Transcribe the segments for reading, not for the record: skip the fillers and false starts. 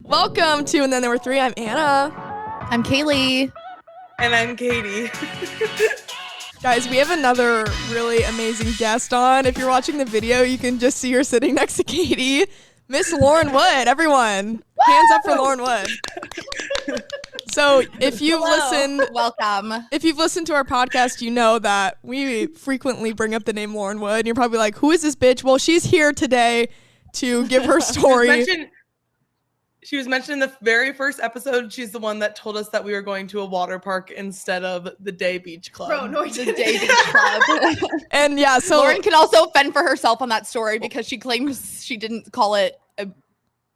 Welcome to And Then There Were Three. I'm Anna. I'm Kaylee. And I'm Katie. Guys, we have another really amazing guest on. If you're watching the video, you can just see her sitting next to Katie. Miss Lauren Wood, everyone. Hands up for Lauren Wood. So if you've listened to our podcast, you know that we frequently bring up the name Lauren Wood. And you're probably like, who is this bitch? Well, she's here today to give her story. She was mentioned in the very first episode. She's the one that told us that we were going to a water park instead of the day beach club. Bro, no, the day beach club. And yeah, so Lauren can also fend for herself on that story because she claims she didn't call it a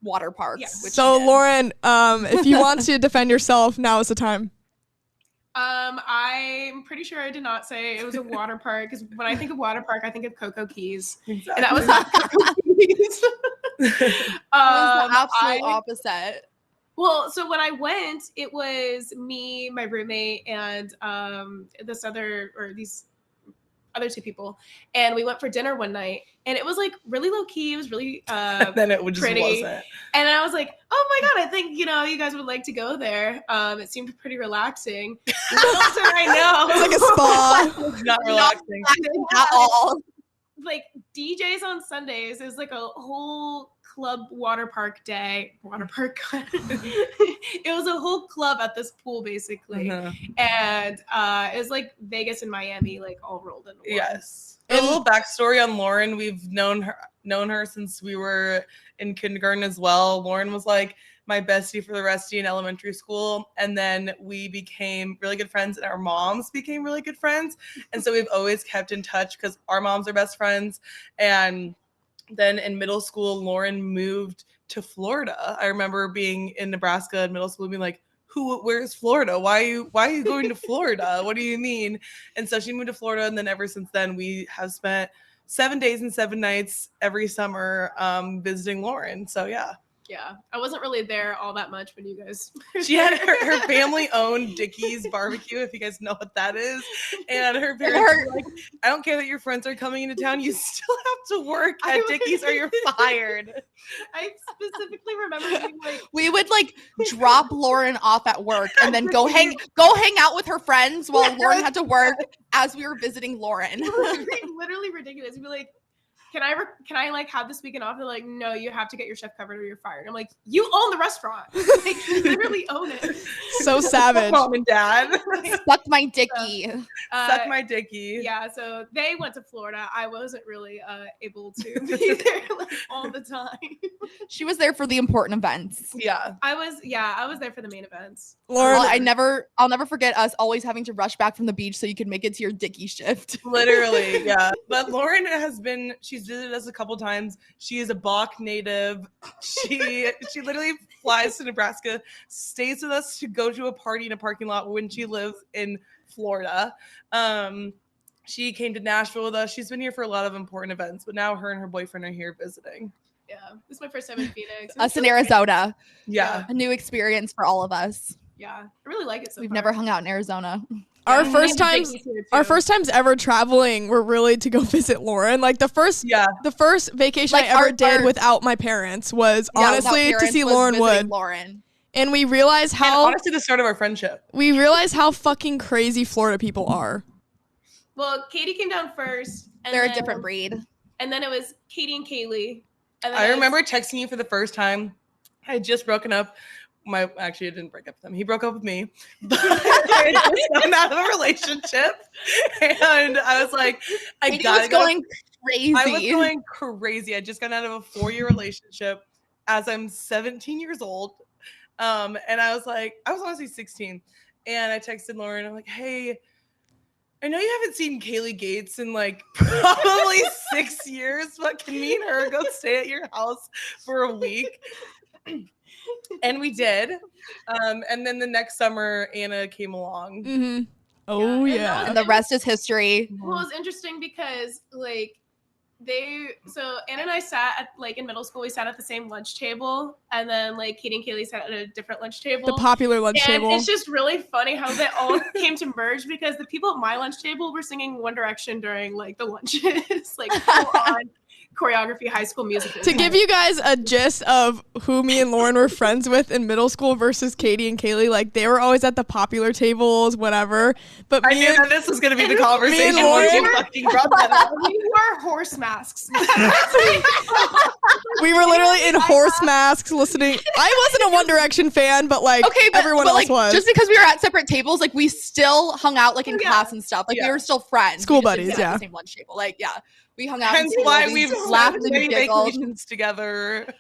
water park. Yeah. So Lauren, if you want to defend yourself, now is the time. I'm pretty sure I did not say it was a water park because when I think of water park, I think of Cocoa Keys. Exactly. And that was not Cocoa Keys. It was the absolute opposite. Well, so when I went, it was me, my roommate, and these other two people, and we went for dinner one night, and it was like really low key. It was really then it just pretty. wasn't. And I was like, oh my god, I think you guys would like to go there. It seemed pretty relaxing. Little did I know, It's like a spa. It's not relaxing. At all. Like DJs on Sundays is like a whole club water park day. Water park. It was a whole club at this pool basically. Uh-huh. And it was like Vegas and Miami like all rolled into one. Yes. A little backstory on Lauren. We've known her since we were in kindergarten as well. Lauren was like my bestie for the restie in elementary school. And then we became really good friends and our moms became really good friends. And so we've always kept in touch because our moms are best friends. And then in middle school, Lauren moved to Florida. I remember being in Nebraska in middle school and being like, where's Florida? Why are you going to Florida? What do you mean? And so she moved to Florida. And then ever since then, we have spent 7 days and 7 nights every summer visiting Lauren. So yeah. Yeah, I wasn't really there all that much when you guys. She had her family-owned Dickie's barbecue, if you guys know what that is. And her parents were like, I don't care that your friends are coming into town. You still have to work at Dickie's or you're fired. I specifically remember being like, We would like drop Lauren off at work and then go hang out with her friends while Lauren had to work as we were visiting Lauren. literally ridiculous. We'd be like, can I like have this weekend off? They're like, no, you have to get your chef covered or you're fired. I'm like, you own the restaurant. Like, you literally own it. So savage. Mom and dad. Suck my Dickie. Suck my Dickie. Yeah, so they went to Florida. I wasn't really able to be there like all the time. She was there for the important events. Yeah. I was there for the main events. Lauren, I'll never forget us always having to rush back from the beach so you could make it to your Dickie shift. Literally, yeah. But Lauren she's visited us a couple times. She is a Bach native. She literally flies to Nebraska, stays with us to go to a party in a parking lot when she lives in Florida. She came to Nashville with us. She's been here for a lot of important events, but now her and her boyfriend are here visiting. Yeah, this is my first time in Phoenix. Us in Arizona. Yeah. A new experience for all of us. Yeah, I really like it so We've far. never hung out in Arizona. our first times ever traveling were really to go visit Lauren. Like the first vacation Like I ever did without my parents was honestly to see Lauren Wood. And we realized how honestly the start of our friendship. We realized how fucking crazy Florida people are. Well, Katie came down first. And They're a different breed. And then it was Katie and Kaylee. And then I remember texting you for the first time. I had just broken up. Actually, I didn't break up with him. He broke up with me. But I had just gotten out of a relationship. And I was like, I was going crazy. I just got out of a 4-year relationship as I'm 17 years old. And I was honestly 16. And I texted Lauren. I'm like, hey, I know you haven't seen Kaylee Gates in like probably 6 years, but can me and her go stay at your house for a week? And we did. And then the next summer, Anna came along. Mm-hmm. Oh, yeah. And the rest is history. Well, it was interesting because like Anna and I sat at, like in middle school, we sat at the same lunch table, and then like Katie and Kaylee sat at a different lunch table. The popular lunch table. It's just really funny how they all came to merge because the people at my lunch table were singing One Direction during like the lunches, like full on. choreography High School Musical. To give you guys a gist of who me and Lauren were friends with in middle school versus Katie and Kaylee, like they were always at the popular tables, whatever. But I knew that this was going to be the conversation. Lauren- once you fucking brought that up. We wore horse masks. we were literally in horse masks listening. I wasn't a One Direction fan, but like everyone else like, was. just because we were at separate tables, like we still hung out like in Yeah. class and stuff. Like we were still friends. School We just didn't buddies, sit at yeah. the same lunch table. Like we hung out. Hence in why tables, we've laughed and many giggled. vacations together.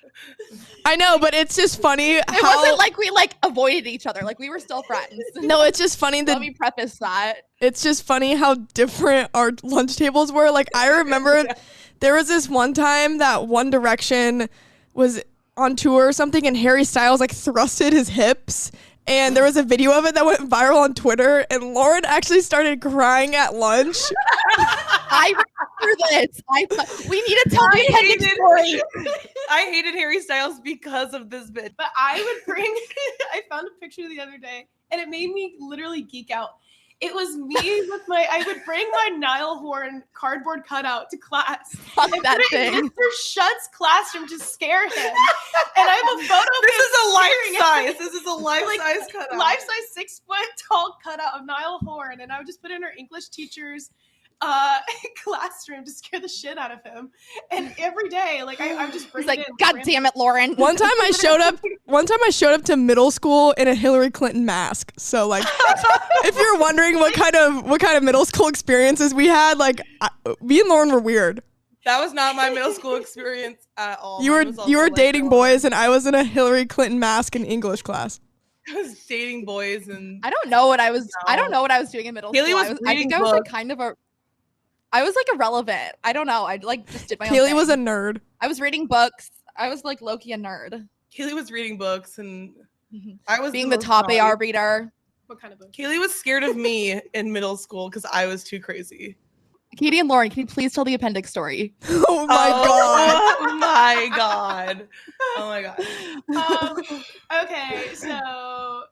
I know, but it's just funny It how wasn't like we like avoided each other. Like we were still friends. no, it's just funny Let that me preface that. it's just funny how different our lunch tables were. Like I remember there was this one time that One Direction was on tour or something and Harry Styles like thrusted his hips. And there was a video of it that went viral on Twitter, and Lauren actually started crying at lunch. I remember this. We need to tell the appendix story. I hated Harry Styles because of this bit. But I would bring, I found a picture the other day and it made me literally geek out. It was me with I would bring my Niall Horan cardboard cutout to class. Fuck that thing. Mr. Shutt's classroom to scare him. And I have a photo of This him is a staring life at size. me. This is a life size cutout. Life-size 6 foot tall cutout of Niall Horan. And I would just put it in her English teacher's classroom to scare the shit out of him. And every day, like I would just bring He's like, it in. God damn it, Lauren. One time I showed up to middle school in a Hillary Clinton mask. So like if you're wondering what kind of middle school experiences we had, like me and Lauren were weird. That was not my middle school experience at all. You Mine was were also, like, dating boys and I was in a Hillary Clinton mask in English class. I was dating boys and I don't know what I was doing in middle Haley school. was I reading think I was like books. kind of I was like irrelevant. I don't know. I like just did my own Kaylee thing. was a nerd. I was reading books. I was like low-key a nerd. Kaylee was reading books and Mhm. I was Being the most top naughty. AR reader. What kind of book? Kaylee was scared of me in middle school because I was too crazy. Katie and Lauren, can you please tell the appendix story? Oh my god. Oh my god. Oh my god. Okay, so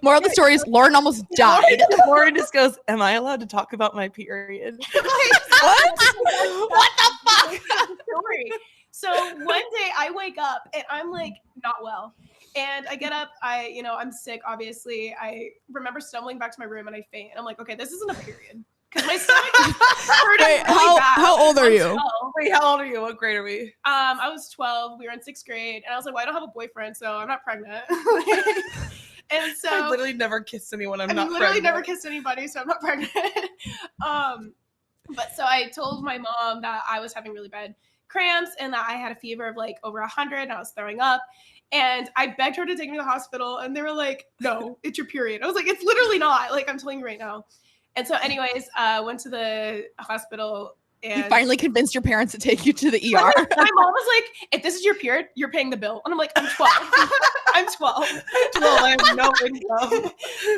Moral of the story is Lauren almost died. Lauren just goes, "Am I allowed to talk about my period?" What the fuck? story. So one day I wake up and I'm like not well. And I get up, I'm sick, obviously. I remember stumbling back to my room and I faint. And I'm like, okay, this isn't a period. Because my stomach is hurting Wait, really bad. how old are I'm you? 12. Wait, how old are you? What grade are we? I was 12. We were in 6th grade. And I was like, well, I don't have a boyfriend, so I'm not pregnant. And so I've literally never kissed anyone. I'm I've not literally pregnant. never kissed anybody, so I'm not pregnant. But so I told my mom that I was having really bad cramps and that I had a fever of like over 100 and I was throwing up. And I begged her to take me to the hospital and they were like, no, it's your period. I was like, it's literally not. Like, I'm telling you right now. And so anyways, went to the hospital and You finally convinced your parents to take you to the ER. my mom was like, if this is your period, you're paying the bill. And I'm like, I'm 12. I'm 12. Well, I have no income.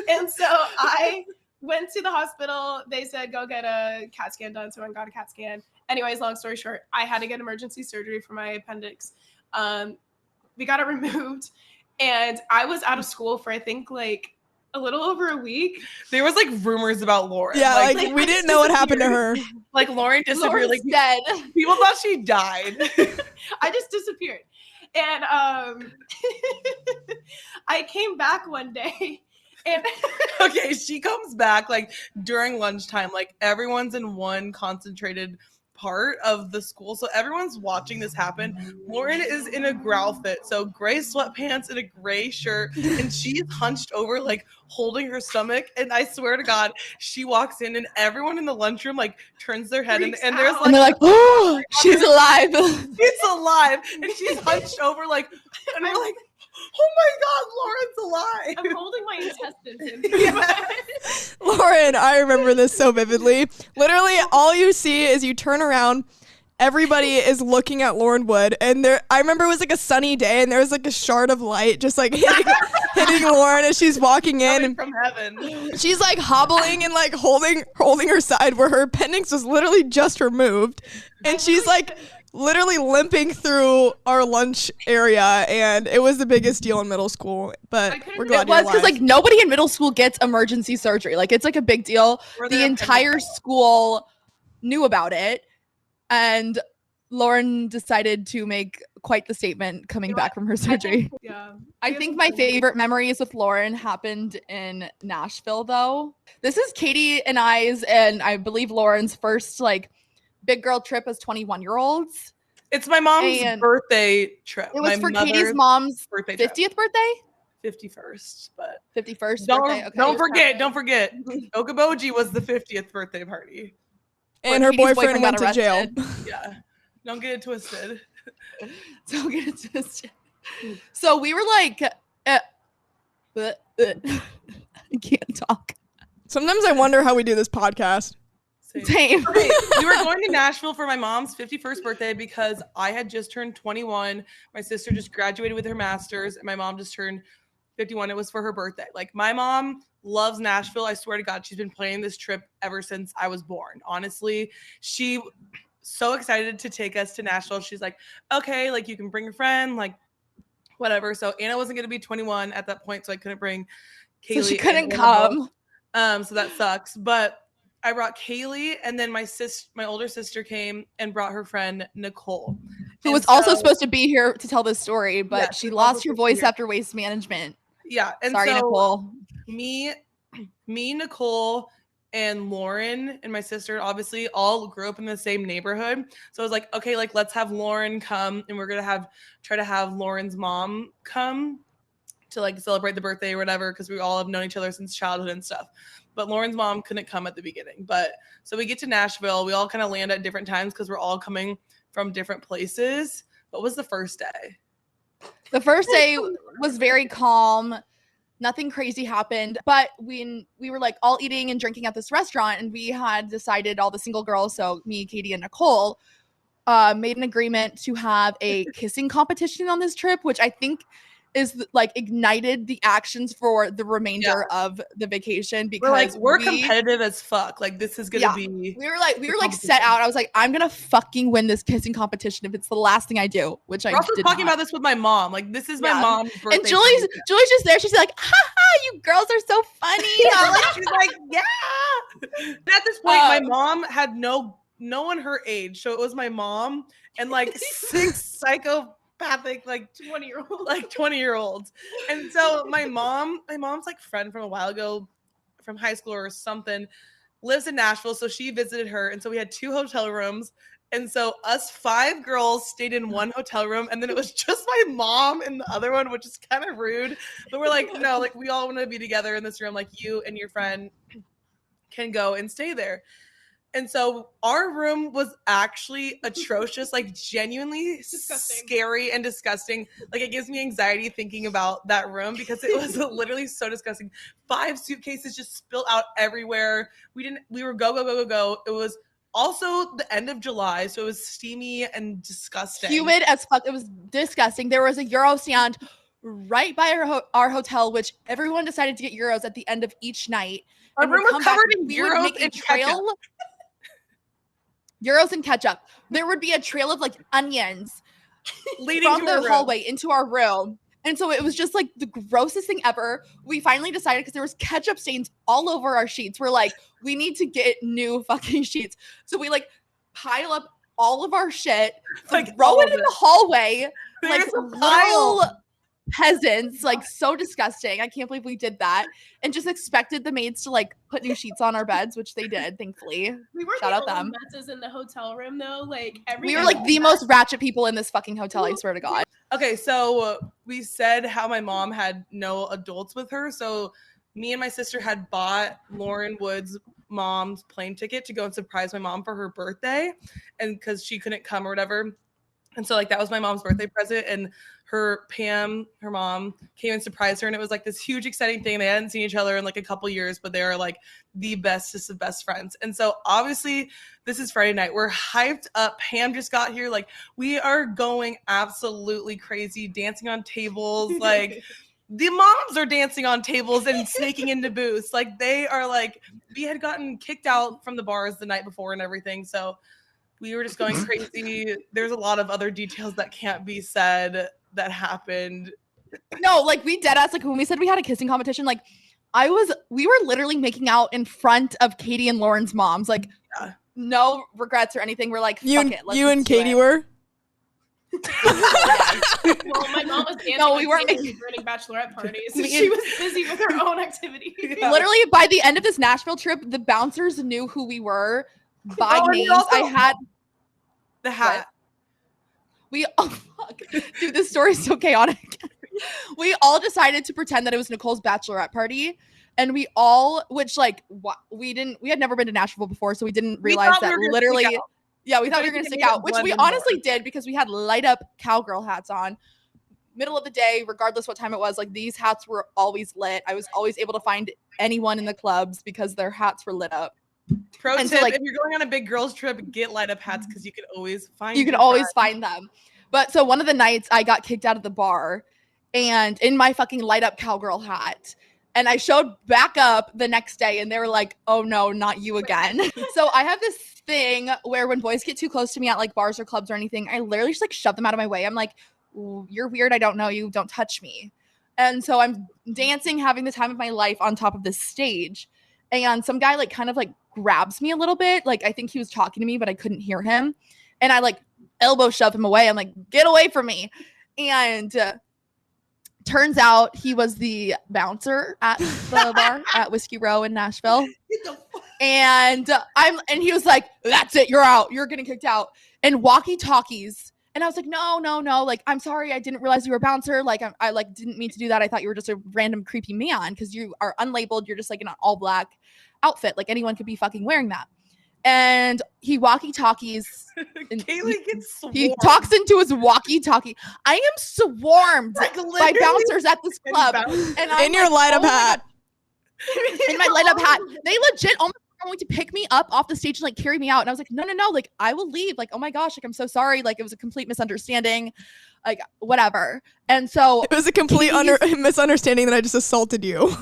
And so I went to the hospital. They said, go get a CAT scan done. So I got a CAT scan. Anyways, long story short, I had to get emergency surgery for my appendix. We got it removed. And I was out of school for, I think, like a little over a week. There was like rumors about Lauren. Yeah, like like we didn't know what happened to her. like Lauren disappeared. Lauren's Like dead. people thought she died. I just disappeared. And I came back one day and Okay, she comes back like during lunchtime. Like everyone's in one concentrated part of the school, so everyone's watching this happen. Lauren is in a growl fit, so gray sweatpants and a gray shirt, and she's hunched over like holding her stomach. And I swear to God, she walks in and everyone in the lunchroom like turns their head and Freaks there's out. like And they're like, oh, she's alive. it's alive, and she's hunched over like, and we're like, oh my God, Lauren's alive. I'm holding my intestines in. Lauren, I remember this so vividly. Literally, all you see is you turn around, everybody is looking at Lauren Wood, and I remember it was like a sunny day, and there was like a shard of light just like hitting Lauren as she's walking in, Coming and from heaven. she's like hobbling and like holding her side where her appendix was literally just removed, and she's like literally limping through our lunch area, and it was the biggest deal in middle school. But we're glad It was you're because alive. like nobody in middle school gets emergency surgery. Like it's like a big deal. Were The there entire appendix- school knew about it. And Lauren decided to make quite the statement coming back from her surgery. I think my favorite memories with Lauren happened in Nashville, though. This is Katie and I's, and I believe Lauren's first like big girl trip as 21-year-olds. It's my mom's birthday trip. It was for Katie's mom's 50th birthday? 51st, but 51st birthday. Okay. Don't forget. Okoboji was the 50th birthday party. And her boyfriend went to jail. Yeah. Don't get it twisted. Don't get it twisted. So we were like, I can't talk. Sometimes I wonder how we do this podcast. Same. Okay, we were going to Nashville for my mom's 51st birthday because I had just turned 21. My sister just graduated with her master's, and my mom just turned 51. It was for her birthday. Like, my mom loves Nashville. I swear to God, she's been planning this trip ever since I was born. Honestly, she so excited to take us to Nashville. She's like, okay, like, you can bring a friend, like, whatever. So Anna wasn't going to be 21 at that point, so I couldn't bring Kaylee. So she couldn't come. So that sucks. But I brought Kaylee, and then my older sister came and brought her friend Nicole, who was also supposed to be here to tell this story, but she lost her voice after waste management. Yeah, and sorry, Nicole. Me, Nicole, and Lauren and my sister obviously all grew up in the same neighborhood. So I was like, okay, like, let's have Lauren come, and we're gonna try to have Lauren's mom come to like celebrate the birthday or whatever, because we all have known each other since childhood and stuff. But Lauren's mom couldn't come at the beginning. But so we get to Nashville. We all kind of land at different times because we're all coming from different places. What was the first day? The first day was very calm. Nothing crazy happened. But we were like all eating and drinking at this restaurant, and we had decided, all the single girls, so me, Katie, and Nicole, made an agreement to have a kissing competition on this trip, which I think is like ignited the actions for the remainder of the vacation, because we're competitive as fuck. Like, this is gonna be. We were like set out. I was like, I'm gonna fucking win this kissing competition if it's the last thing I do. Which I also talking about this with my mom. Like, this is my mom's birthday. And Julie's just there. She's like, haha, you girls are so funny. She's like, yeah. And at this point, my mom had no one her age, so it was my mom and like 6 psychopathic like 20-year-olds. And so my mom's like friend from a while ago from high school or something lives in Nashville, so she visited her, and so we had 2 hotel rooms, and so us 5 girls stayed in one hotel room, and then it was just my mom in the other one, which is kind of rude, but we're like, no, like, we all want to be together in this room, like, you and your friend can go and stay there. And so our room was actually atrocious, like, genuinely scary and disgusting. Like, it gives me anxiety thinking about that room because it was literally so disgusting. 5 suitcases just spilled out everywhere. We were go. It was also the end of July, so it was steamy and disgusting. Humid as fuck. It was disgusting. There was a Euro stand right by our hotel, which everyone decided to get Euros at the end of each night. Our room was covered in Euros and trail. Euros and ketchup. There would be a trail of like onions leading from the hallway into our room. And so it was just like the grossest thing ever. We finally decided, because there was ketchup stains all over our sheets. We're like, we need to get new fucking sheets. So we like pile up all of our shit, like throw it in the hallway, like little peasants, like so disgusting. I can't believe we did that, and just expected the maids to like put new sheets on our beds, which they did, thankfully. We were shout out them. Messes in the hotel room though, like we were like the most ratchet people in this fucking hotel. I swear to God. Okay, so we said how my mom had no adults with her, so me and my sister had bought Lauren Wood's mom's plane ticket to go and surprise my mom for her birthday, and because she couldn't come or whatever. And so like that was my mom's birthday present, and her mom came and surprised her, and it was like this huge exciting thing. They hadn't seen each other in like a couple years, but they are like the bestest of best friends. And so obviously this is Friday night. We're hyped up. Pam just got here. Like, we are going absolutely crazy, dancing on tables. Like, the moms are dancing on tables and snaking into booths. Like, they are like, we had gotten kicked out from the bars the night before and everything. So we were just going crazy. There's a lot of other details that can't be said that happened. No, like, we dead ass, like, when we said we had a kissing competition, like, we were literally making out in front of Katie and Lauren's moms. Like, no regrets or anything. We're like, You fuck and it. Let's you just and do Katie it. were. Well, my mom was dancing. No, we weren't running bachelorette parties. So Me she and- was busy with her own activity. Yeah. Literally, by the end of this Nashville trip, the bouncers knew who we were by Oh, and names. also- I had The hat. oh fuck, dude, this story is so chaotic. We all decided to pretend that it was Nicole's bachelorette party, and we all, which like we had never been to Nashville before, so we didn't We realize thought we that were gonna literally. stick out. Yeah, we thought we If were gonna anything, stick it made out, it which we blend in honestly more. did because we had light up cowgirl hats on. Middle of the day, regardless what time it was, like these hats were always lit. I was always able to find anyone in the clubs because their hats were lit up. Pro And tip, so, like- if you're going on a big girls trip, get light up hats because you can always find You can your always friend. find them. But so one of the nights I got kicked out of the bar and in my fucking light up cowgirl hat. And I showed back up the next day and they were like, oh no, not you again. So I have this thing where when boys get too close to me at like bars or clubs or anything, I literally just like shove them out of my way. I'm like, "Ooh, you're weird. I don't know you. Don't touch me." And so I'm dancing, having the time of my life on top of this stage. And some guy like kind of like grabs me a little bit. Like I think he was talking to me, but I couldn't hear him. And I like elbow shove him away. I'm like, get away from me. And turns out he was the bouncer at the bar at Whiskey Row in Nashville. And he was like, that's it, you're out, you're getting kicked out. And walkie-talkies. And I was like, no, like, I'm sorry, I didn't realize you were a bouncer. Like, I like didn't mean to do that. I thought you were just a random creepy man because you are unlabeled. You're just like in an all black outfit. Like anyone could be fucking wearing that. And he walkie-talkies. Kaylee gets swarmed. He talks into his walkie-talkie. I am swarmed Like, by literally bouncers at this and club. bouncers. And I'm In your like, light up oh my hat. God. In my light up hat. They legit almost were going to pick me up off the stage and like carry me out. And I was like, no, like I will leave. Like, oh my gosh, like I'm so sorry. Like it was a complete misunderstanding. Like whatever. And so It was a complete misunderstanding that I just assaulted you.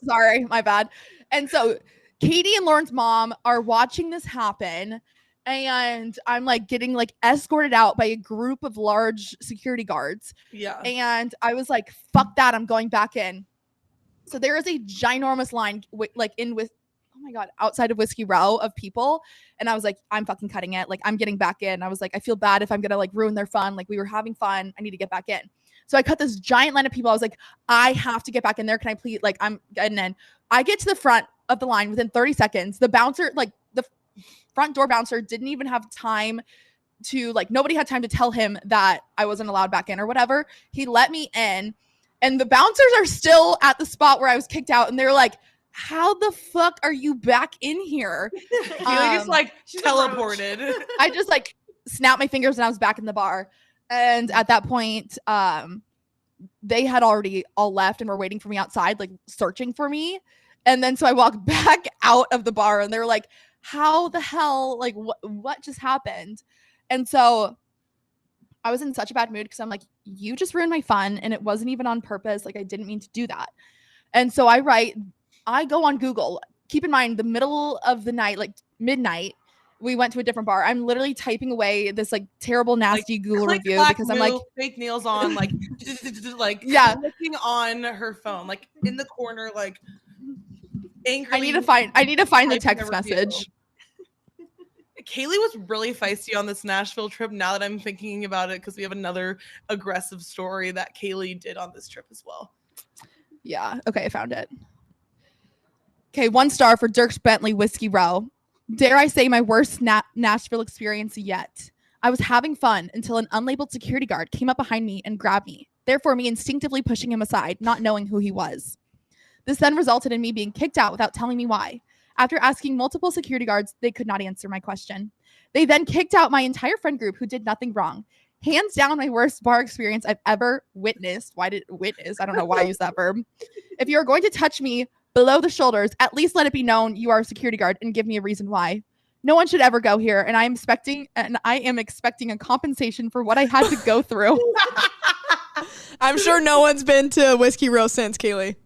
sorry, my bad. And so Katie and Lauren's mom are watching this happen. And I'm like getting like escorted out by a group of large security guards. Yeah. And I was like, fuck that, I'm going back in. So there is a ginormous line oh my God, outside of Whiskey Row of people. And I was like, I'm fucking cutting it. Like I'm getting back in. I was like, I feel bad if I'm going to like ruin their fun. Like we were having fun. I need to get back in. So I cut this giant line of people. I was like, I have to get back in there. Can I please? Like I'm getting in. I get to the front of the line within 30 seconds. The bouncer, like the front door bouncer didn't even have time to like, nobody had time to tell him that I wasn't allowed back in or whatever. He let me in and the bouncers are still at the spot where I was kicked out. And they're like, how the fuck are you back in here? Kaylee just like she's a teleported. I just like snapped my fingers and I was back in the bar. And at that point, they had already all left and were waiting for me outside, like searching for me. And then so I walked back out of the bar and they were like, how the hell, like what just happened? And so I was in such a bad mood because I'm like, you just ruined my fun and it wasn't even on purpose. Like I didn't mean to do that. And so I go on Google. Keep in mind the middle of the night, like midnight, we went to a different bar. I'm literally typing away this like terrible, nasty Google Click, review clack, because I'm like, moo, fake nails on, like, like Yeah. clicking on her phone, like in the corner, like angrily. I need to find the typing text a review. message. Kaylee was really feisty on this Nashville trip. Now that I'm thinking about it, because we have another aggressive story that Kaylee did on this trip as well. Yeah. Okay, I found it. Okay, 1 star for Dirk Bentley, Whiskey Row. Dare I say my worst Nashville experience yet. I was having fun until an unlabeled security guard came up behind me and grabbed me, therefore me instinctively pushing him aside, not knowing who he was. This then resulted in me being kicked out without telling me why. After asking multiple security guards, they could not answer my question. They then kicked out my entire friend group who did nothing wrong. Hands down, my worst bar experience I've ever witnessed. Why did witness? I don't know why I use that verb. If you are going to touch me below the shoulders, at least let it be known you are a security guard and give me a reason why. No one should ever go here, and I am expecting a compensation for what I had to go through. I'm sure no one's been to Whiskey Row since, Kaylee.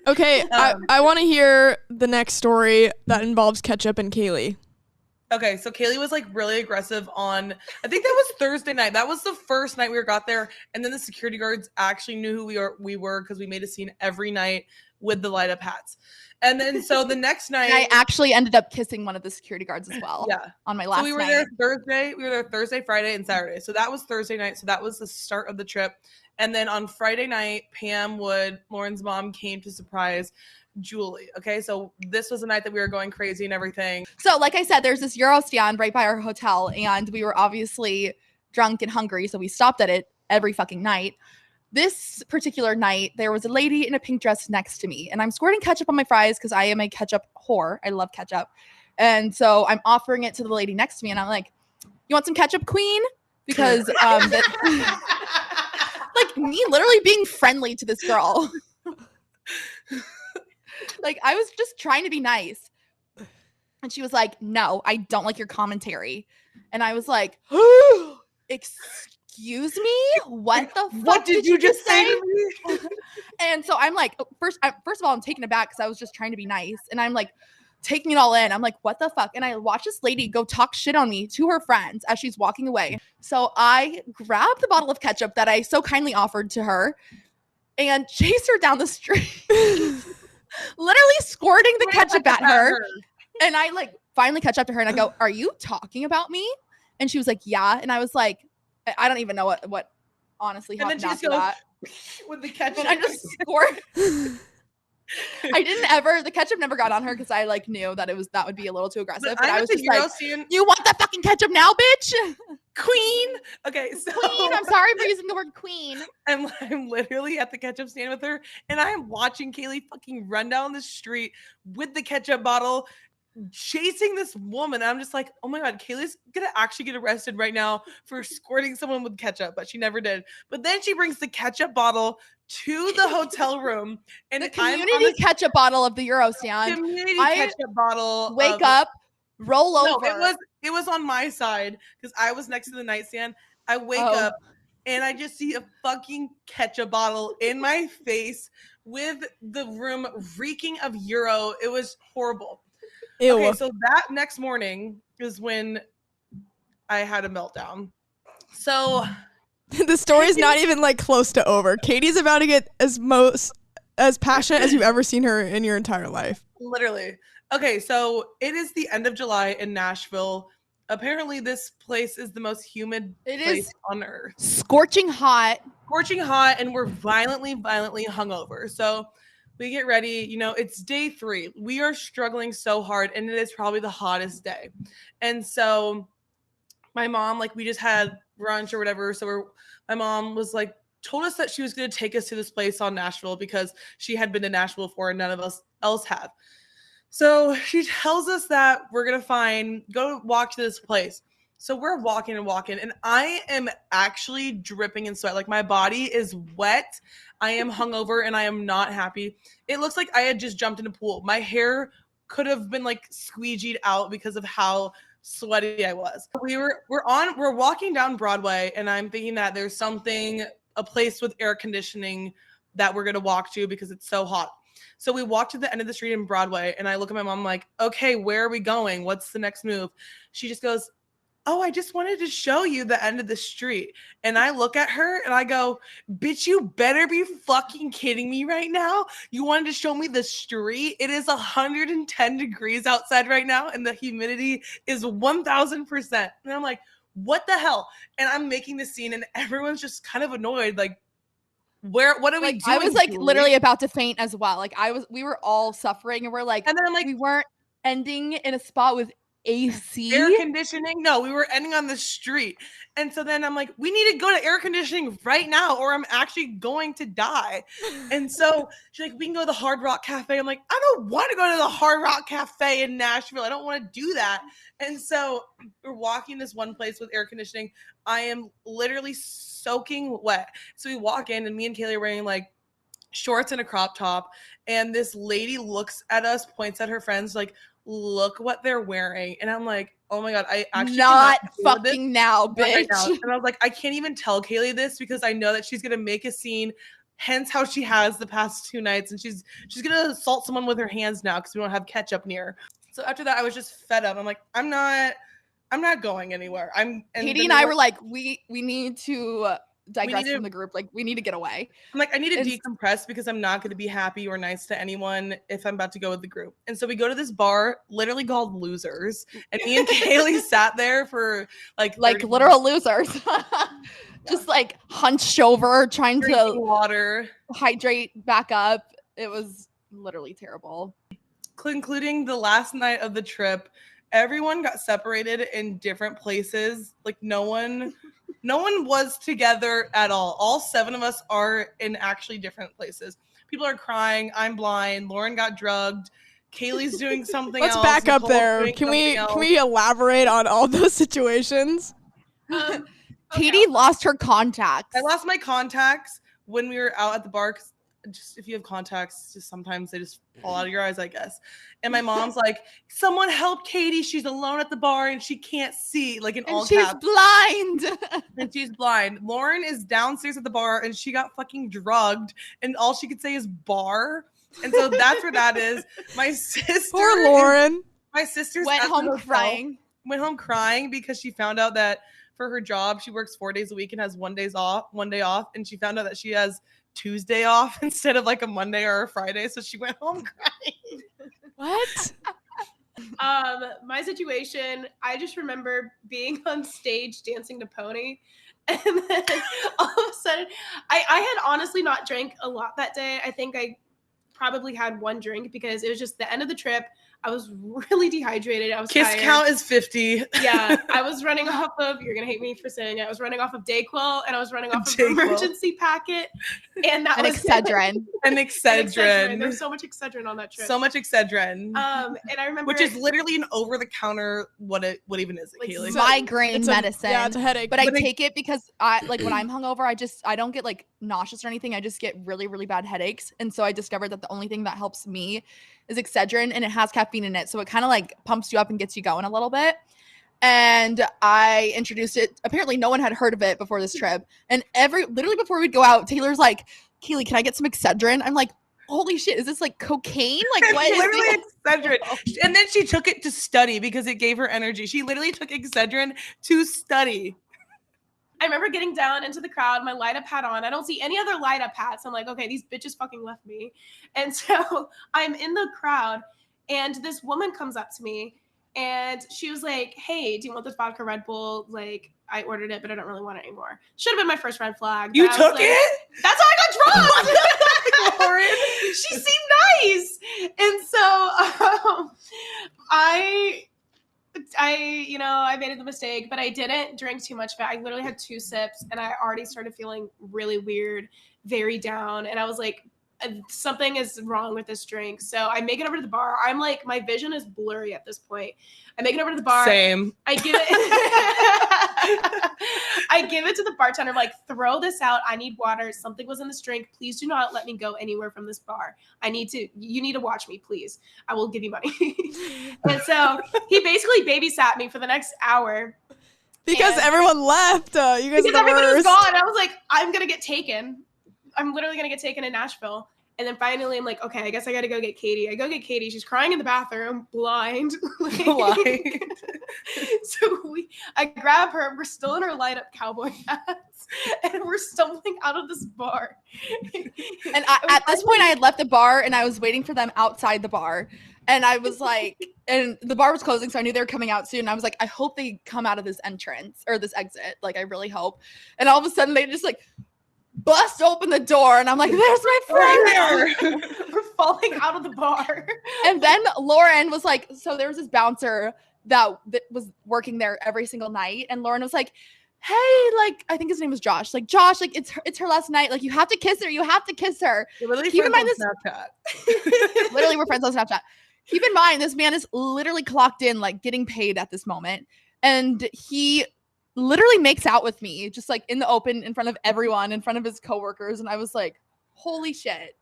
Okay, I want to hear the next story that involves Ketchup and Kaylee. Okay, so Kaylee was like really aggressive on, I think that was Thursday night. That was the first night we got there. And then the security guards actually knew who we were because we made a scene every night with the light up hats. And then so the next night, And I actually ended up kissing one of the security guards as well. yeah, on my last so we were night. there Thursday. We were there Thursday, Friday, and Saturday. So that was Thursday night. So that was the start of the trip. And then on Friday night, Pam Wood, Lauren's mom, came to surprise Julie. Okay, so this was the night that we were going crazy and everything. So like I said, there's this Euro stand right by our hotel, and we were obviously drunk and hungry, so we stopped at it every fucking night. This particular night, there was a lady in a pink dress next to me, and I'm squirting ketchup on my fries because I am a ketchup whore. I love ketchup. And so I'm offering it to the lady next to me, and I'm like, you want some ketchup, queen? Because like me literally being friendly to this girl. Like I was just trying to be nice. And she was like, no, I don't like your commentary. And I was like, excuse me? What the fuck What did you just say to me? And so I'm like, first of all, I'm taken aback because I was just trying to be nice. And I'm like, taking it all in. I'm like, what the fuck? And I watched this lady go talk shit on me to her friends as she's walking away. So I grabbed the bottle of ketchup that I so kindly offered to her and chased her down the street, literally squirting the ketchup at her. And I like finally catch up to her and I go, are you talking about me? And she was like, yeah. And I was like, I don't even know what honestly happened after that. With the ketchup. And I just squirt. The ketchup never got on her because I like knew that that would be a little too aggressive. But I was just like, you want that fucking ketchup now, bitch? Queen. Okay, so queen. I'm sorry for using the word queen. I'm literally at the ketchup stand with her, and I am watching Kaylee fucking run down the street with the ketchup bottle, chasing this woman. I'm just like, oh my god, Kaylee's gonna actually get arrested right now for squirting someone with ketchup, but she never did. But then she brings the ketchup bottle to the hotel room, and the community ketchup bottle of the Euro stand. Ketchup bottle. Wake up, roll over. No, it was on my side because I was next to the nightstand. I wake up and I just see a fucking ketchup bottle in my face with the room reeking of Euro. It was horrible. Ew. Okay, so that next morning is when I had a meltdown. So the story's not even like close to over. Katie's about to get as passionate as you've ever seen her in your entire life. Literally. Okay, so it is the end of July in Nashville. Apparently this place is the most humid place on earth. Scorching hot, and we're violently hungover. So we get ready, it's day 3. We are struggling so hard, and it is probably the hottest day. And so my mom, we just had brunch or whatever. So my mom was told us that she was going to take us to this place on Nashville because she had been to Nashville before and none of us else have. So she tells us that we're going to go walk to this place. So we're walking, and I am actually dripping in sweat. My body is wet. I am hungover, and I am not happy. It looks like I had just jumped in a pool. My hair could have been squeegeed out because of how sweaty I was. We're walking down Broadway, and I'm thinking that there's a place with air conditioning that we're going to walk to because it's so hot. So we walk to the end of the street in Broadway, and I look at my mom like, okay, where are we going? What's the next move? She just goes, oh, I just wanted to show you the end of the street. And I look at her and I go, bitch, you better be fucking kidding me right now. You wanted to show me the street? It is 110 degrees outside right now, and the humidity is 1,000%. And I'm like, what the hell? And I'm making this scene, and everyone's just kind of annoyed. What are we doing? I was literally about to faint as well. We were all suffering, and we're and then I'm we weren't ending in a spot with AC air conditioning. No, we were ending on the street. And so then I'm like, we need to go to air conditioning right now or I'm actually going to die. And so she's like, we can go to the Hard Rock Cafe. I'm like, I don't want to go to the Hard Rock Cafe in Nashville. I don't want to do that. And so we're walking this one place with air conditioning. I am literally soaking wet. So we walk in, and me and Kaylee are wearing shorts and a crop top. And this lady looks at us, points at her friends, look what they're wearing. And I'm like, oh my god, I actually not fucking now, bitch. Right now. And I was like, I can't even tell Kaylee this because I know that she's gonna make a scene, hence how she has the past 2 nights, and she's gonna assault someone with her hands now because we don't have ketchup near. So after that, I was just fed up. I'm like, I'm not going anywhere. Katie and I were like, we need to digress from the group. Like, we need to get away. I'm like, I need to decompress because I'm not going to be happy or nice to anyone if I'm about to go with the group. And so we go to this bar, literally called Losers. And me and Kaylee sat there for like literal losers. Just like hunched over, trying to water, hydrate back up. It was literally terrible. Concluding the last night of the trip, everyone got separated in different places. Like no one was together at all. All 7 of us are in actually different places. People are crying. I'm blind. Lauren got drugged. Kaylee's doing something Let's else. back up Nicole's there. Can we elaborate on all those situations? Katie lost her contacts. I lost my contacts when we were out at the bar. Just if you have contacts, just sometimes they just fall out of your eyes, I guess. And my mom's like, "Someone help Katie! She's alone at the bar and she can't see." Like in all caps. She's blind. And she's blind. Lauren is downstairs at the bar and she got fucking drugged, and all she could say is "bar." And so that's where that is. My sister. Poor Lauren. My sister went home crying because she found out that for her job she works 4 days a week and has 1 day off, and she found out that she has Tuesday off instead of like a Monday or a Friday, so she went home crying. What? My situation, I just remember being on stage dancing to Pony, and then all of a sudden I had honestly not drank a lot that day. I think I probably had 1 drink because it was just the end of the trip. I was really dehydrated. I was Kiss tired. count is 50. Yeah, I was running off of, you're going to hate me for saying it, I was running off of Dayquil, and I was running off of an emergency packet, and that was Excedrin. And Excedrin. There was so much Excedrin on that trip. So much Excedrin. And I remember, which is literally an over-the-counter, what even is it, Like, Kaylee? Migraine medicine. Yeah, it's a headache. But I take it because when I'm hungover, I don't get like nauseous or anything. I just get really, really bad headaches. And so I discovered that the only thing that helps me is Excedrin, and it has caffeine in it. So it kind of like pumps you up and gets you going a little bit. And I introduced it. Apparently no one had heard of it before this trip. And literally before we'd go out, Taylor's like, "Kaylee, can I get some Excedrin?" I'm like, holy shit, is this like cocaine? Like what? It's literally Excedrin. And then she took it to study because it gave her energy. She literally took Excedrin to study. I remember getting down into the crowd, my light up hat on. I don't see any other light up hats. I'm like, okay, these bitches fucking left me. And so I'm in the crowd, and this woman comes up to me, and she was like, "Hey, do you want this vodka Red Bull? Like, I ordered it, but I don't really want it anymore." Should have been my first red flag. You took it? That's how I got drunk. Lauren. She seemed nice. And so I made the mistake, but I didn't drink too much of it. I literally had 2 sips, and I already started feeling really weird, very down. And I was like, something is wrong with this drink. So I make it over to the bar. I'm like, my vision is blurry at this point. I make it over to the bar. Same. I give it to the bartender. I'm like, "Throw this out. I need water. Something was in this drink. Please do not let me go anywhere from this bar. You need to watch me, please. I will give you money." And so he basically babysat me for the next hour. Because everyone left. You guys because are the everybody was worst. gone. I was like, I'm going to get taken. I'm literally going to get taken in Nashville. And then finally I'm like, okay, I guess I got to go get Katie. I go get Katie. She's crying in the bathroom, blind. Blind. So I grab her. We're still in our light up cowboy hats, and we're stumbling out of this bar. And at this point, I had left the bar, and I was waiting for them outside the bar. And I was like, and the bar was closing, so I knew they were coming out soon. I was like, I hope they come out of this entrance or this exit. Like, I really hope. And all of a sudden, they just like bust open the door, and I'm like, there's my friend. We're falling out of the bar. And then Lauren was like, so there was this bouncer that was working there every single night, and Lauren was like, hey, like, I think his name was Josh. Like, Josh, like, it's her last night. Like, you have to kiss her. You have to kiss her. Literally, Keep in mind this. Snapchat. Literally, we're friends on Snapchat. Keep in mind, this man is literally clocked in, like, getting paid at this moment, and he literally makes out with me, just like in the open, in front of everyone, in front of his coworkers, and I was like, holy shit.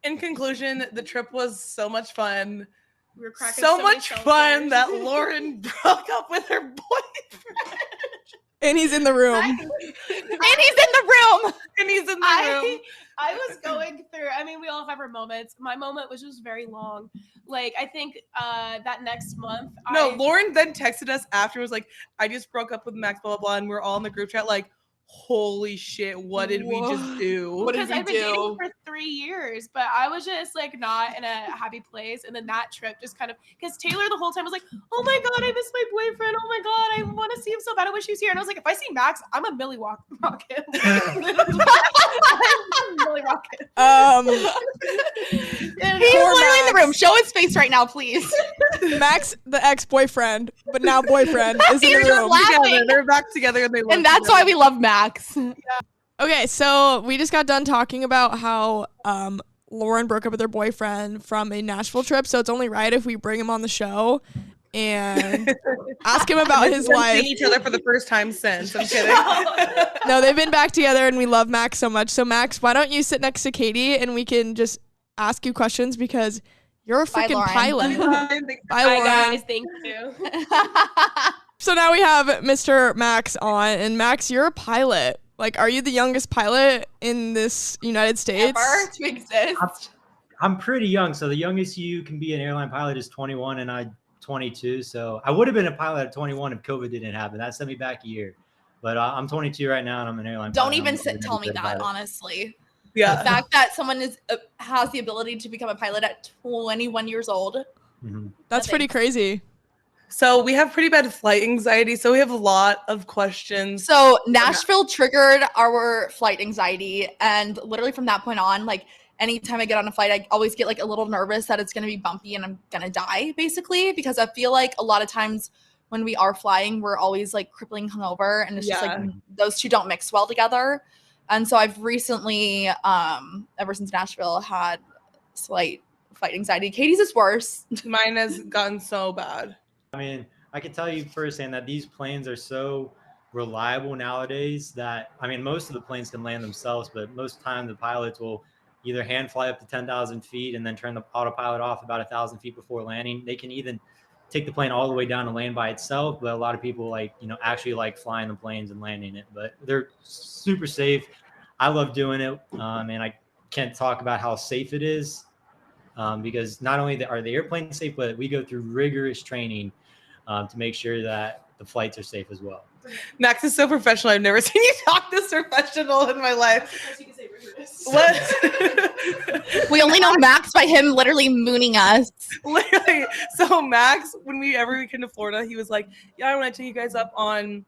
In conclusion, the trip was so much fun. We were cracking so much fun seltzers. that Lauren broke up with her boyfriend. And he's in the room. And he's in the room. And he's in the room. I was going through, I mean, we all have our moments. My moment was just very long. Like, I think that next month. Lauren then texted us after, was like, I just broke up with Max, blah, blah, blah. And we're all in the group chat like, holy shit, what did we just do? What did Because we I've been dating do? for 3 years, but I was just like not in a happy place. And then that trip just kind of, because Taylor the whole time was like, "Oh my god, I miss my boyfriend. Oh my god, I want to see him so bad. I wish he was here." And I was like, if I see Max, I'm a Millie Rocket. I'm Millie Rocket. He's literally in the room. Show his face right now, please. Max, the ex-boyfriend, but now boyfriend, is in He's the just room. laughing. Together. They're back together and they love And that's why we love Max. Okay, so we just got done talking about how Lauren broke up with her boyfriend from a Nashville trip, so it's only right if we bring him on the show and ask him about his life. Seeing each other for the first time since. I'm kidding. No, they've been back together, and we love Max so much. So Max, why don't you sit next to Katie and we can just ask you questions because you're a freaking Lauren. pilot. Bye, Hi Lauren. guys, thank you. So now we have Mr. Max on, and Max, you're a pilot. Like, are you the youngest pilot in this United States? Ever to exist. I'm pretty young, so the youngest you can be an airline pilot is 21, and I'm 22. So I would have been a pilot at 21 if COVID didn't happen. That set me back a year. But I'm 22 right now, and I'm an airline Don't pilot. even tell me that, pilot. honestly. Yeah. The fact that someone has the ability to become a pilot at 21 years old. Mhm. That's pretty crazy. So we have pretty bad flight anxiety, so we have a lot of questions. So Nashville triggered our flight anxiety, and literally from that point on, like anytime I get on a flight, I always get like a little nervous that it's going to be bumpy and I'm going to die, basically, because I feel like a lot of times when we are flying, we're always like crippling hungover, and it's just like those two don't mix well together. And so I've recently, ever since Nashville, had slight flight anxiety. Katie's is worse. Mine has gotten so bad. I mean, I can tell you firsthand that these planes are so reliable nowadays that, I mean, most of the planes can land themselves, but most of the time the pilots will either hand fly up to 10,000 feet and then turn the autopilot off about 1,000 feet before landing. They can even take the plane all the way down to land by itself, but a lot of people actually like flying the planes and landing it, but they're super safe. I love doing it. And I can't talk about how safe it is because not only are the airplanes safe, but we go through rigorous training to make sure that the flights are safe as well. Max is so professional. I've never seen you talk this professional in my life. What? We only know Max by him literally mooning us. Literally. So Max, when we came to Florida, he was like, "Yeah, I want to take you guys up on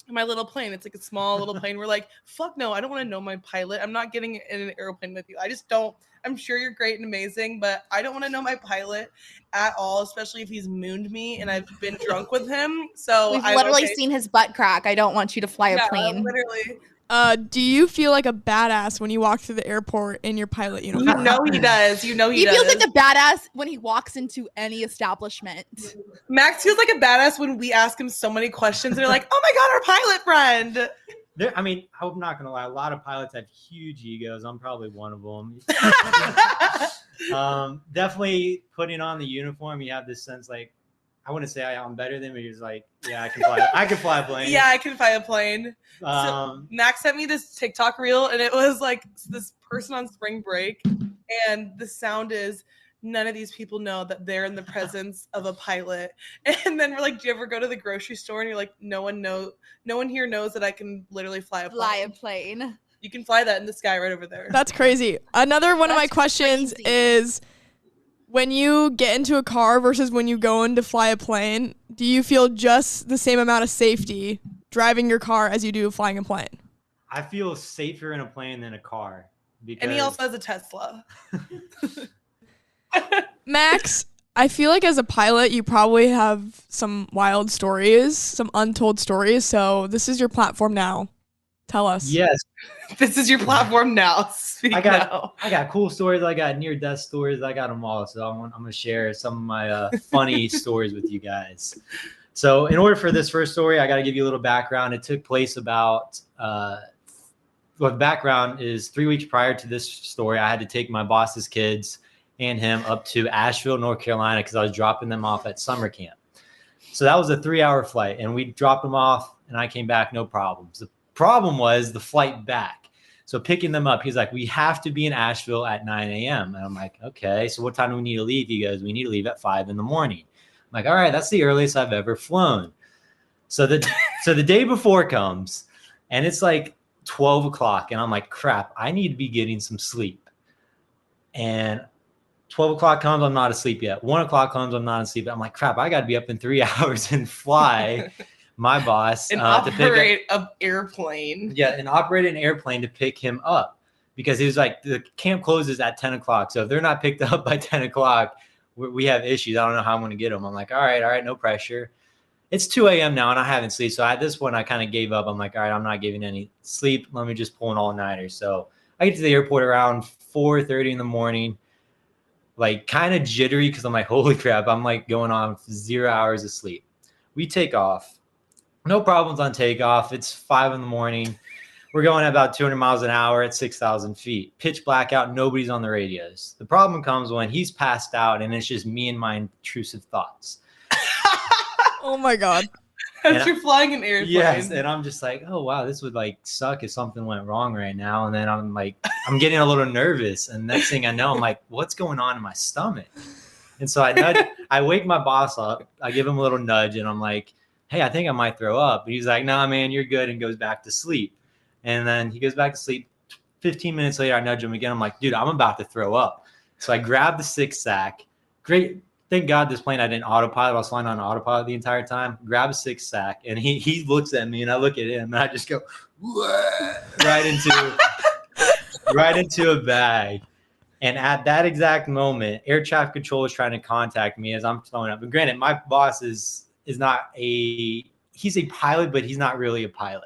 my little plane. It's like a small little plane." We're like, "Fuck no, I don't want to know my pilot. I'm not getting in an airplane with you. I just don't. I'm sure you're great and amazing, but I don't want to know my pilot at all, especially if he's mooned me and I've been drunk with him." So We've literally seen his butt crack. I don't want you to fly a plane. Literally. Do you feel like a badass when you walk through the airport in your pilot uniform? You know he does. You know he does. He feels like a badass when he walks into any establishment. Max feels like a badass when we ask him so many questions. And they're like, "Oh my God, our pilot friend." I mean, I'm not going to lie. A lot of pilots have huge egos. I'm probably one of them. Definitely putting on the uniform, you have this sense like, I wouldn't say I'm better than, but you're just like, yeah, I can fly a plane. Yeah, I can fly a plane. So Max sent me this TikTok reel, and it was like this person on spring break, and the sound is, none of these people know that they're in the presence of a pilot. And then we're like, "Do you ever go to the grocery store?" And you're like, no one here knows that I can literally fly a plane. You can fly that in the sky right over there. That's crazy. Another one of my questions is, when you get into a car versus when you go in to fly a plane, do you feel just the same amount of safety driving your car as you do flying a plane? I feel safer in a plane than a car. Because... And he also has a Tesla. Max, I feel like as a pilot, you probably have some wild stories, some untold stories. So this is your platform now. Tell us. Yes. This is your platform now. I got cool stories. I got near-death stories. I got them all. So I'm going to share some of my funny stories with you guys. So in order for this first story, I got to give you a little background. It took place about the background is 3 weeks prior to this story. I had to take my boss's kids and him up to Asheville, North Carolina, because I was dropping them off at summer camp. So that was a 3-hour flight, and we dropped them off, and I came back, no problems. The problem was the flight back. So picking them up, he's like, "We have to be in Asheville at 9 a.m. And I'm like, "Okay, so what time do we need to leave?" He goes, "We need to leave at 5 in the morning. I'm like, "All right, that's the earliest I've ever flown." So the day before comes, and it's like 12 o'clock. And I'm like, crap, I need to be getting some sleep. And 12 o'clock comes, I'm not asleep yet. 1 o'clock comes, I'm not asleep. I'm like, crap, I got to be up in 3 hours and fly my boss And to pick operate an airplane. Yeah, and operate an airplane to pick him up. Because he was like, the camp closes at 10 o'clock. So if they're not picked up by 10 o'clock, we have issues. I don't know how I'm going to get them. I'm like, all right, no pressure. It's 2 a.m. now, and I haven't slept. So at this point, I kind of gave up. I'm like, all right, I'm not giving any sleep. Let me just pull an all-nighter. So I get to the airport around 4:30 in the morning, like kind of jittery because I'm like, holy crap, I'm like going on 0 hours of sleep. We take off. No problems on takeoff. It's 5 in the morning. We're going at about 200 miles an hour at 6,000 feet. Pitch blackout. Nobody's on the radios. The problem comes when he's passed out and it's just me and my intrusive thoughts. Oh my God. As you're flying an airplane. Yes. And I'm just like, oh, wow, this would like suck if something went wrong right now. And then I'm like, I'm getting a little nervous. And next thing I know, I'm like, what's going on in my stomach? And so I wake my boss up. I give him a little nudge and I'm like, hey, I think I might throw up. But he's like, nah, man, you're good, and goes back to sleep. And then he goes back to sleep. 15 minutes later, I nudge him again. I'm like, dude, I'm about to throw up. So I grab the 6-sack. Great. Thank God this plane I didn't autopilot. I was flying on autopilot the entire time. Grab a 6-sack. And he looks at me and I look at him and I just go right into a bag. And at that exact moment, air traffic control is trying to contact me as I'm throwing up. But granted, my boss is not he's a pilot, but he's not really a pilot.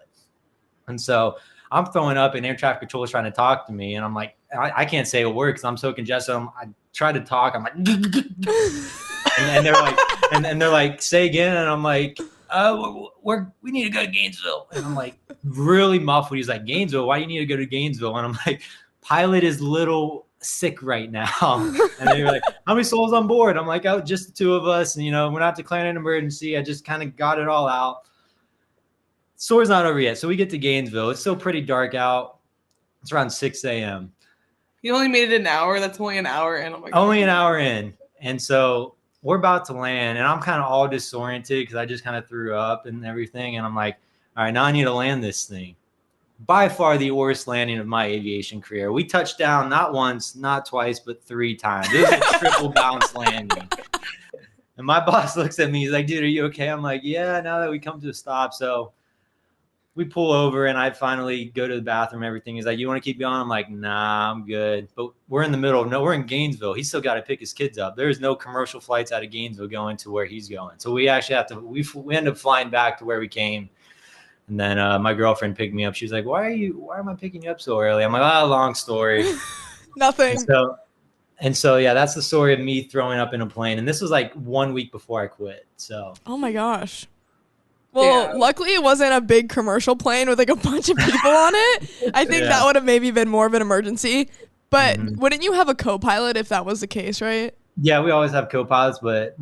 And so I'm throwing up and air traffic control is trying to talk to me. And I'm like, I can't say a word because I'm so congested. I try to talk. I'm like, and they're like, and they're like, say again. And I'm like, we need to go to Gainesville. And I'm like, really muffled. He's like, Gainesville? Why do you need to go to Gainesville? And I'm like, pilot is little sick right now. And they're like, how many souls on board? I'm like, oh, just the 2 of us. And, we're not declaring an emergency. I just kind of got it all out. Story's not over yet. So we get to Gainesville. It's still pretty dark out. It's around 6 a.m. You only made it an hour. That's only an hour in. Oh my God. Only an hour in. And so we're about to land, and I'm kind of all disoriented because I just kind of threw up and everything. And I'm like, all right, now I need to land this thing. By far the worst landing of my aviation career. We touched down not once, not twice, but 3 times. It was a triple bounce landing. And my boss looks at me. He's like, dude, are you okay? I'm like, yeah, now that we come to a stop. So we pull over and I finally go to the bathroom and everything. He's like, you want to keep going? I'm like, nah, I'm good. But we're in the middle of we're in Gainesville. He's still got to pick his kids up. There's no commercial flights out of Gainesville going to where he's going. So we actually we end up flying back to where we came. And then my girlfriend picked me up. She was like, why am I picking you up so early? I'm like, long story. Nothing. And so, yeah, that's the story of me throwing up in a plane. And this was like 1 week before I quit. So. Oh my gosh. Well, luckily it wasn't a big commercial plane with like a bunch of people on it. I think that would have maybe been more of an emergency. But wouldn't you have a co-pilot if that was the case, right? Yeah, we always have co-pilots, but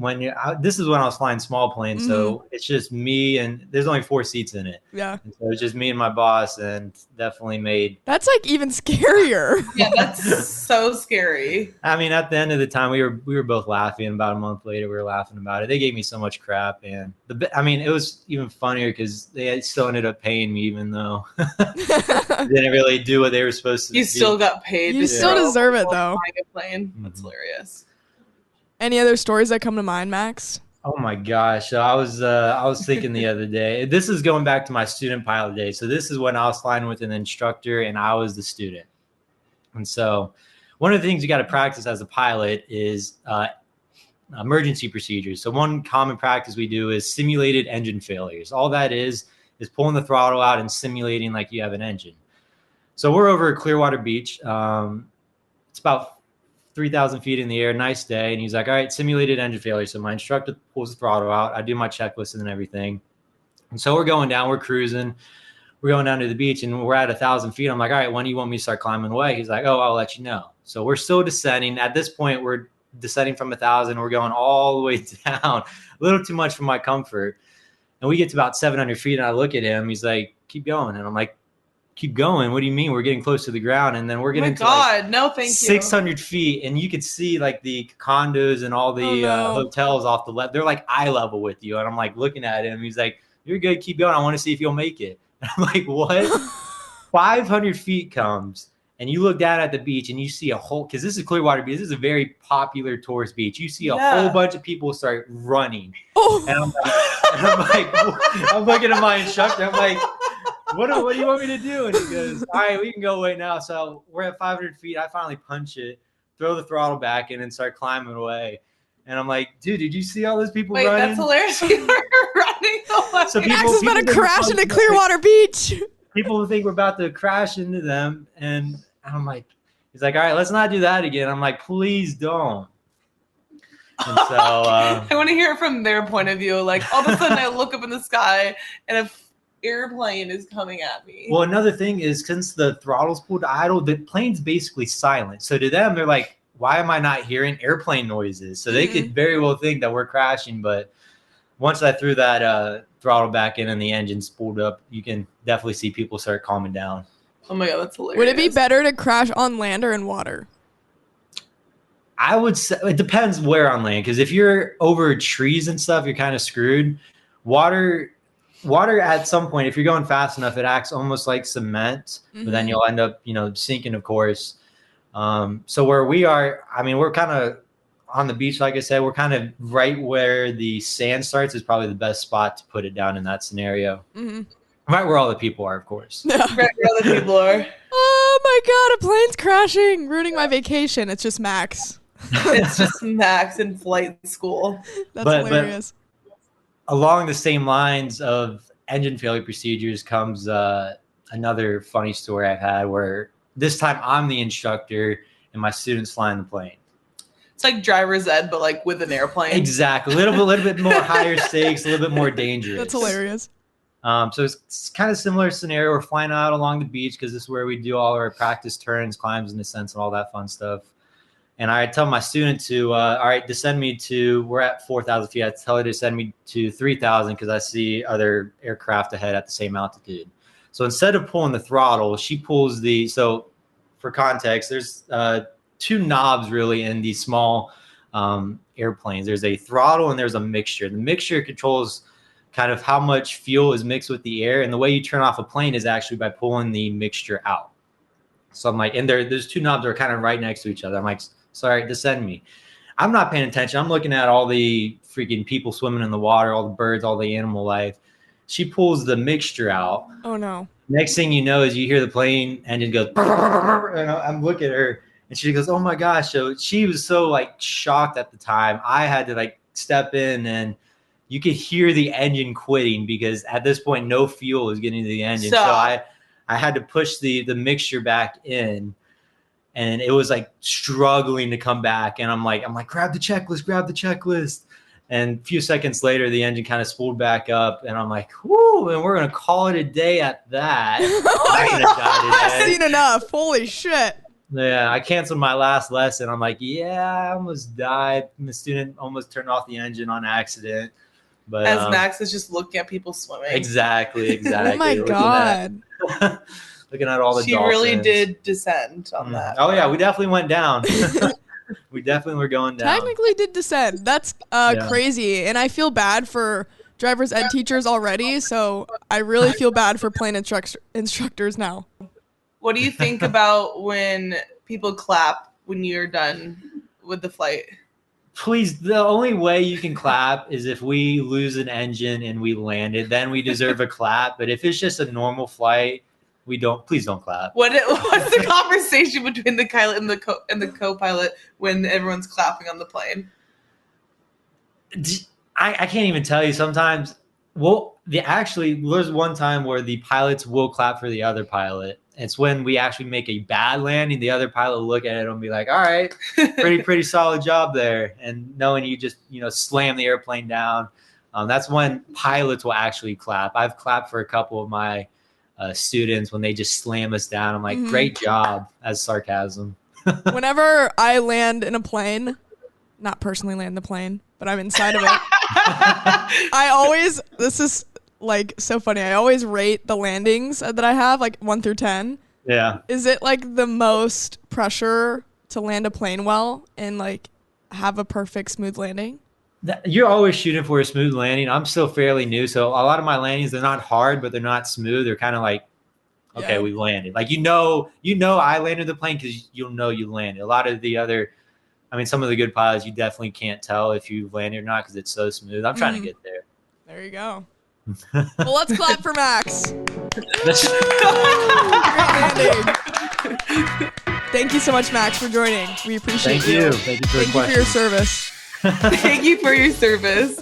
this is when I was flying small planes, so it's just me and there's only 4 seats in it. Yeah. And so it's just me and my boss, and definitely made. That's like even scarier. Yeah, that's so scary. I mean, at the end of the time, we were both laughing. About a month later, we were laughing about it. They gave me so much crap, and it was even funnier because they still ended up paying me, even though they didn't really do what they were supposed to. You still got paid. You still deserve it, though. Flying a plane. That's hilarious. Any other stories that come to mind, Max? Oh my gosh. So I was thinking the other day, this is going back to my student pilot day. So this is when I was flying with an instructor and I was the student. And so one of the things you got to practice as a pilot is emergency procedures. So one common practice we do is simulated engine failures. All that is pulling the throttle out and simulating like you have an engine. So we're over at Clearwater Beach. It's about 3,000 feet in the air, nice day. And he's like, all right, simulated engine failure. So my instructor pulls the throttle out. I do my checklist and everything. And so we're going down, we're cruising. We're going down to the beach and we're at 1,000 feet. I'm like, all right, when do you want me to start climbing away? He's like, oh, I'll let you know. So we're still descending. At this point, we're descending from 1,000. We're going all the way down, a little too much for my comfort. And we get to about 700 feet and I look at him. He's like, keep going. And I'm like, keep going. What do you mean? We're getting close to the ground, and then we're getting no, thank you. 600 feet, and you could see like the condos and all the hotels off the left. They're like eye level with you, and I'm like looking at him. He's like, "You're good. Keep going. I want to see if you'll make it." And I'm like, "What?" 500 feet comes, and you look down at the beach and you see a whole, because this is Clearwater Beach. This is a very popular tourist beach. You see a whole bunch of people start running. Oh. And I'm looking at my instructor. I'm like, what do you want me to do? And he goes, all right, we can go away now. So we're at 500 feet. I finally punch it, throw the throttle back in, and start climbing away. And I'm like, dude, did you see all those people running? That's hilarious. You were running away. So Max is about to crash into Clearwater Beach. People think we're about to crash into them. And I'm like, he's like, all right, let's not do that again. I'm like, please don't. And so I want to hear it from their point of view. Like, all of a sudden I look up in the sky and a airplane is coming at me. Well, another thing is, since the throttle's pulled idle, the plane's basically silent. So to them, they're like, why am I not hearing airplane noises? So they could very well think that we're crashing. But once I threw that throttle back in and the engine spooled up, you can definitely see people start calming down. Oh my God, that's hilarious. Would it be better to crash on land or in water? I would say it depends where on land, because if you're over trees and stuff, you're kind of screwed. Water at some point, if you're going fast enough, it acts almost like cement, but then you'll end up, sinking, of course. So where we are, I mean, we're kind of on the beach, like I said, we're kind of right where the sand starts is probably the best spot to put it down in that scenario. Right where all the people are, of course. Right where all the people are. Oh my God, a plane's crashing, ruining my vacation. It's just Max. It's just Max in flight school. That's hilarious. But along the same lines of engine failure procedures comes another funny story I've had where this time I'm the instructor and my students flying the plane. It's like driver's ed, but like with an airplane. Exactly. A little bit more higher stakes, a little bit more dangerous. That's hilarious. So it's kind of similar scenario. We're flying out along the beach because this is where we do all our practice turns, climbs in the sense, and all that fun stuff. And I tell my student to, all right, descend me to, we're at 4,000 feet. I tell her to send me to 3,000 because I see other aircraft ahead at the same altitude. So instead of pulling the throttle, she pulls so for context, there's two knobs really in these small airplanes. There's a throttle and there's a mixture. The mixture controls kind of how much fuel is mixed with the air. And the way you turn off a plane is actually by pulling the mixture out. So I'm like, and there's two knobs that are kind of right next to each other. I'm like, sorry, descend me. I'm not paying attention. I'm looking at all the freaking people swimming in the water, all the birds, all the animal life. She pulls the mixture out. Oh, no. Next thing you know is you hear the plane engine goes, and I'm looking at her, and she goes, oh, my gosh. So she was so, like, shocked at the time. I had to, like, step in, and you could hear the engine quitting because at this point, no fuel is getting to the engine. So I had to push the mixture back in. And it was like struggling to come back. And I'm like, grab the checklist. And a few seconds later, the engine kind of spooled back up. And I'm like, whoo, and we're going to call it a day at that. I've seen enough. Holy shit. Yeah, I canceled my last lesson. I'm like, I almost died. The student almost turned off the engine on accident. But as Max is just looking at people swimming. Exactly. Oh my God. Looking at all the She dolphins. really did descend on that. Oh, yeah. We definitely went down. We definitely were going down. Technically did descend. That's crazy. And I feel bad for driver's ed teachers already. So I really feel bad for plane instructors now. What do you think about when people clap when you're done with the flight? Please, the only way you can clap is if we lose an engine and we land it. Then we deserve a clap. But if it's just a normal flight, please don't clap. What's the conversation between the pilot and the co-pilot when everyone's clapping on the plane? I can't even tell you. Sometimes, there's one time where the pilots will clap for the other pilot. It's when we actually make a bad landing. The other pilot will look at it and be like, all right, pretty solid job there. And knowing you just, slam the airplane down, that's when pilots will actually clap. I've clapped for a couple of my students when they just slam us down. I'm like, great job, as sarcasm. Whenever I land in a plane, not personally land the plane, but I'm inside of it, this is like so funny. I always rate the landings that I have, like 1 through 10. Yeah. Is it like the most pressure to land a plane well and like have a perfect smooth landing? You're always shooting for a smooth landing. I'm still fairly new, so a lot of my landings, they're not hard, but they're not smooth. They're kind of like okay, Yeah. we landed. Like, you know, I landed the plane because you'll know you landed. A lot of the other, I mean, some of the good pilots, you definitely can't tell if you've landed or not because it's so smooth. I'm trying to get there. There you go. Well, let's clap for Max. That's- Great landing. Thank you so much, Max, for joining. We appreciate Thank you. Thank you for the Thank you for your question. service. Thank you for your service.